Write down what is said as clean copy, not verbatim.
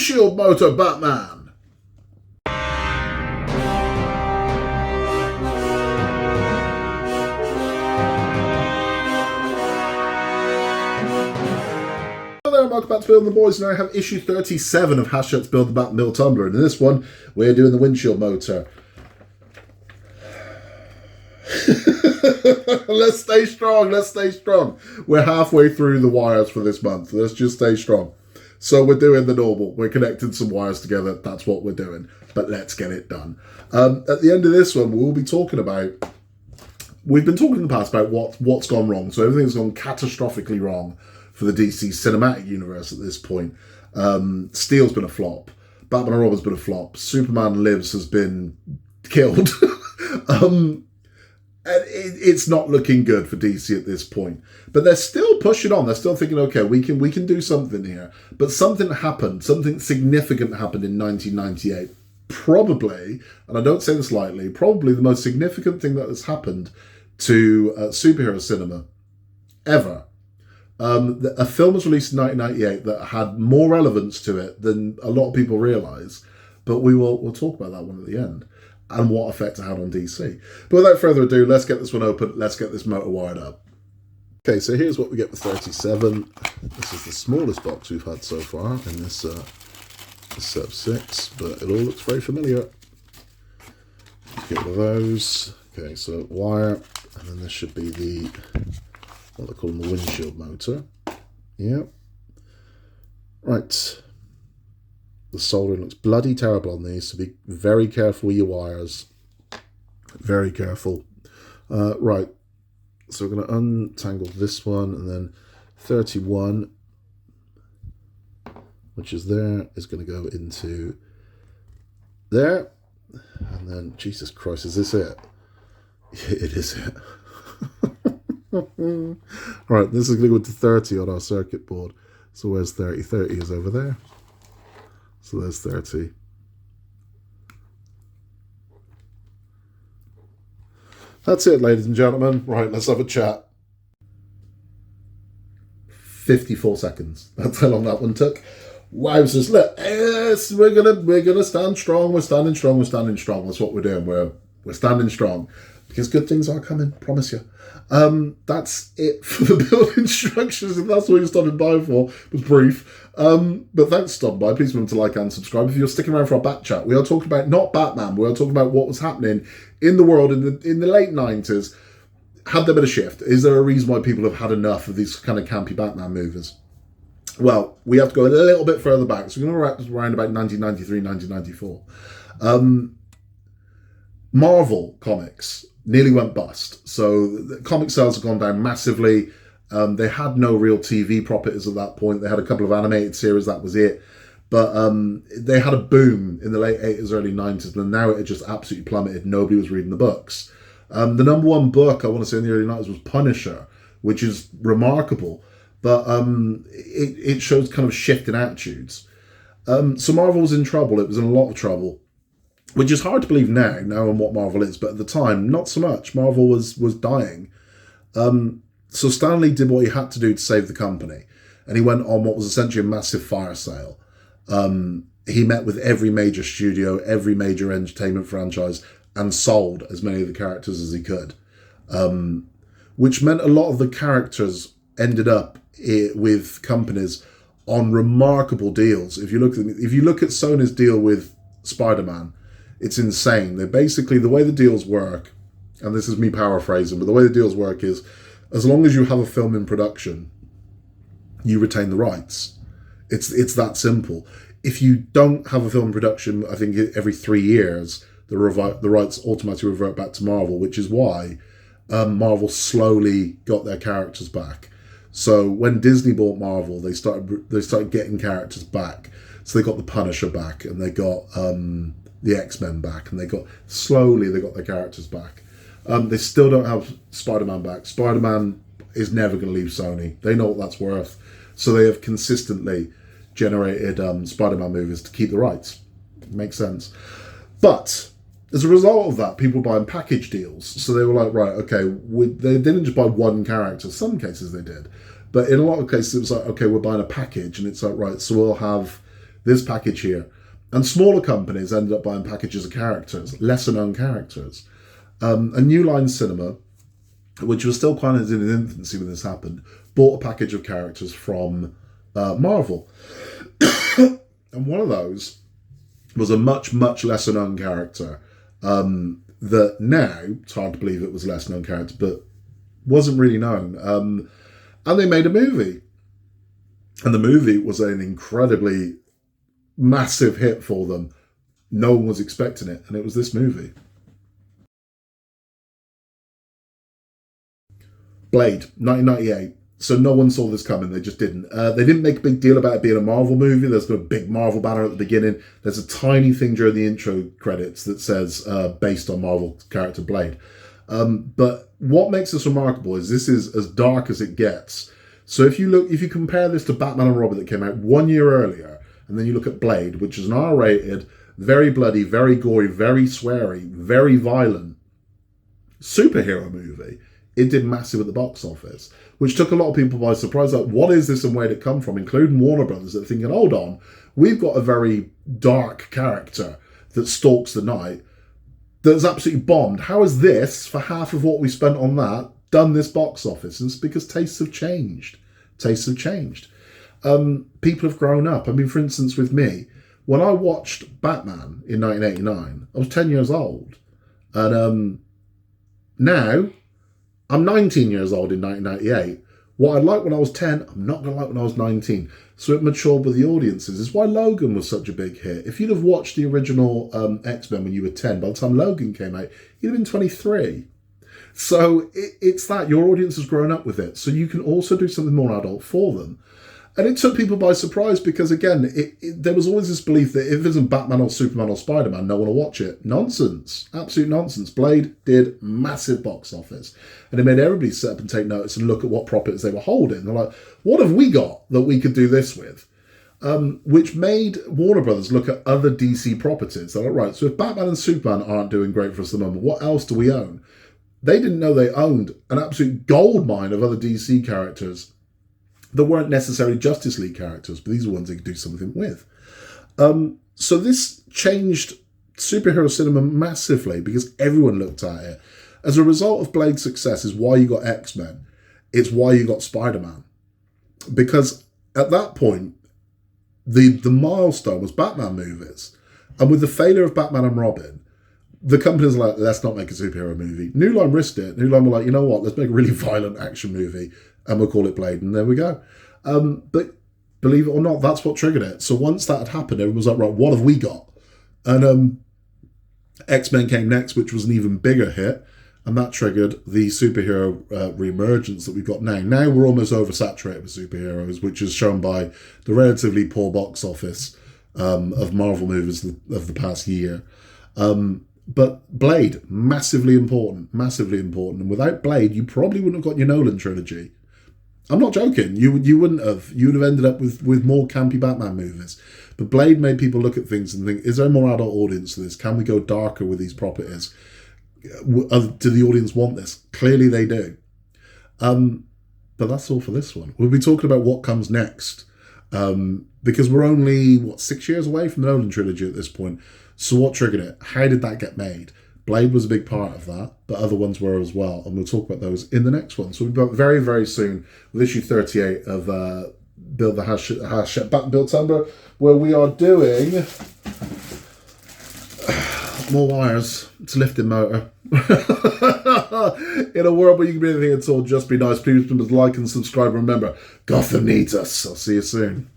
windshield motor Batman. Hello and welcome back to Building the Boys, and I have issue 37 of Hachette's Build the Batmobile Tumbler, and in this one we're doing the windshield motor. Let's stay strong, let's stay strong. We're halfway through the wires for this month. Let's just stay strong. So we're doing the normal. We're connecting some wires together. That's what we're doing. But let's get it done. At the end of this one, we'll be talking about... We've been talking in the past about what's gone wrong. So everything's gone catastrophically wrong for the DC cinematic universe at this point. Steel's been a flop. Batman and Robin's been a flop. Superman Lives has been killed. And it's not looking good for DC at this point. But they're still pushing on. They're still thinking, okay, we can do something here. But something happened. Something significant happened in 1998. Probably, and I don't say this lightly, probably the most significant thing that has happened to superhero cinema ever. A film was released in 1998 that had more relevance to it than a lot of people realise. But we'll talk about that one at the end, and what effect it had on DC. But without further ado, let's get this one open. Let's get this motor wired up. Okay, so here's what we get with 37. This is the smallest box we've had so far in this set of 6, but it all looks very familiar. Get one of those. Okay, so wire, and then this should be the, what they call the windshield motor. Yeah. Right. The soldering looks bloody terrible on these, so be very careful with your wires. Very careful. Right, so we're going to untangle this one, and then 31, which is there, is going to go into there. And then, Jesus Christ, is this it? It is it. Right, this is going to go into 30 on our circuit board. So where's 30? 30 is over there. So there's 30. That's it, ladies and gentlemen. Right, let's have a chat. 54 seconds. That's how long that one took. Wowzers. Look, yes, we're gonna stand strong. We're standing strong. We're standing strong. That's what we're doing. We're standing strong. Because good things are coming, promise you. That's it for the build instructions. If that's what you're stopping by for, it was brief. But thanks for stopping by. Please remember to like and subscribe. If you're sticking around for our back chat, we are talking about not Batman. We are talking about what was happening in the world in the late 90s. Had there been a shift? Is there a reason why people have had enough of these kind of campy Batman movies? Well, we have to go a little bit further back. So we're going to around about 1993, 1994. Marvel Comics nearly went bust. So the comic sales have gone down massively. They had no real TV properties at that point. They had a couple of animated series, that was it. But they had a boom in the late 80s, early 90s, and now it had just absolutely plummeted. Nobody was reading the books. The number one book, I want to say, in the early 90s was Punisher, which is remarkable. But it shows kind of shift in attitudes. So Marvel was in trouble. It was in a lot of trouble. Which is hard to believe now and what Marvel is, but at the time, not so much. Marvel was dying. So Stan Lee did what he had to do to save the company. And he went on what was essentially a massive fire sale. He met with every major studio, every major entertainment franchise, and sold as many of the characters as he could. Which meant a lot of the characters ended up with companies on remarkable deals. If you look at Sony's deal with Spider-Man, it's insane. They basically, the way the deals work, and this is me paraphrasing, but the way the deals work is, as long as you have a film in production, you retain the rights. It's that simple. If you don't have a film in production, I think every 3 years, the rights automatically revert back to Marvel, which is why Marvel slowly got their characters back. So when Disney bought Marvel, they started getting characters back. So they got the Punisher back, and they got the X-Men back, and they got their characters back. They still don't have Spider-Man back. Spider-Man is never going to leave Sony. They know what that's worth. So they have consistently generated Spider-Man movies to keep the rights. Makes sense. But as a result of that, people buying package deals. So they were like, right, okay, they didn't just buy one character. Some cases they did. But in a lot of cases, it was like, okay, we're buying a package. And it's like, right, so we'll have this package here. And smaller companies ended up buying packages of characters, lesser known characters. A New Line Cinema, which was still kind of in its infancy when this happened, bought a package of characters from Marvel. And one of those was a much, much lesser known character that now, it's hard to believe it was a lesser known character, but wasn't really known. And they made a movie. And the movie was an incredibly massive hit for them. No one was expecting it, and it was this movie. Blade, 1998. So no one saw this coming. They just didn't. They didn't make a big deal about it being a Marvel movie. There's got a big Marvel banner at the beginning. There's a tiny thing during the intro credits that says based on Marvel character Blade. But what makes this remarkable is this is as dark as it gets. So if you compare this to Batman and Robin that came out 1 year earlier, and then you look at Blade, which is an R-rated, very bloody, very gory, very sweary, very violent superhero movie, it did massive at the box office, which took a lot of people by surprise. Like, what is this and where did it come from? Including Warner Brothers, that are thinking, hold on, we've got a very dark character that stalks the night that's absolutely bombed. How is this, for half of what we spent on that, done this box office? And it's because tastes have changed. Tastes have changed. People have grown up. I mean, for instance, with me, when I watched Batman in 1989, I was 10 years old. And now, I'm 19 years old in 1998. What I liked when I was 10, I'm not going to like when I was 19. So it matured with the audiences. It's why Logan was such a big hit. If you'd have watched the original X-Men when you were 10, by the time Logan came out, you'd have been 23. So it's that. Your audience has grown up with it. So you can also do something more adult for them. And it took people by surprise because, again, there was always this belief that if it isn't Batman or Superman or Spider-Man, no one will watch it. Nonsense. Absolute nonsense. Blade did massive box office. And it made everybody sit up and take notice and look at what properties they were holding. They're like, what have we got that we could do this with? Which made Warner Brothers look at other DC properties. They're like, right, so if Batman and Superman aren't doing great for us at the moment, what else do we own? They didn't know they owned an absolute goldmine of other DC characters that weren't necessarily Justice League characters, but these are ones they could do something with. So this changed superhero cinema massively because everyone looked at it. As a result of Blade's success is why you got X-Men. It's why you got Spider-Man. Because at that point, the milestone was Batman movies. And with the failure of Batman and Robin, the companies were like, let's not make a superhero movie. New Line risked it. New Line were like, you know what, let's make a really violent action movie and we'll call it Blade, and there we go. But believe it or not, that's what triggered it. So once that had happened, everyone was like, right, what have we got? And X-Men came next, which was an even bigger hit, and that triggered the superhero reemergence that we've got now. Now we're almost oversaturated with superheroes, which is shown by the relatively poor box office of Marvel movies of the past year. But Blade, massively important. And without Blade, you probably wouldn't have got your Nolan trilogy. I'm not joking. You wouldn't have. You would have ended up with more campy Batman movies. But Blade made people look at things and think, is there a more adult audience to this? Can we go darker with these properties? Do the audience want this? Clearly they do. But that's all for this one. We'll be talking about what comes next. Because we're only, 6 years away from the Nolan trilogy at this point. So what triggered it? How did that get made? Blade was a big part of that, but other ones were as well. And we'll talk about those in the next one. So we'll be back very, very soon with issue 38 of Build the Hachette Batmobile Tumbler, where we are doing more wires. It's a lifting motor. In a world where you can be anything at all, just be nice. Please remember to like and subscribe. Remember, Gotham needs us. I'll see you soon.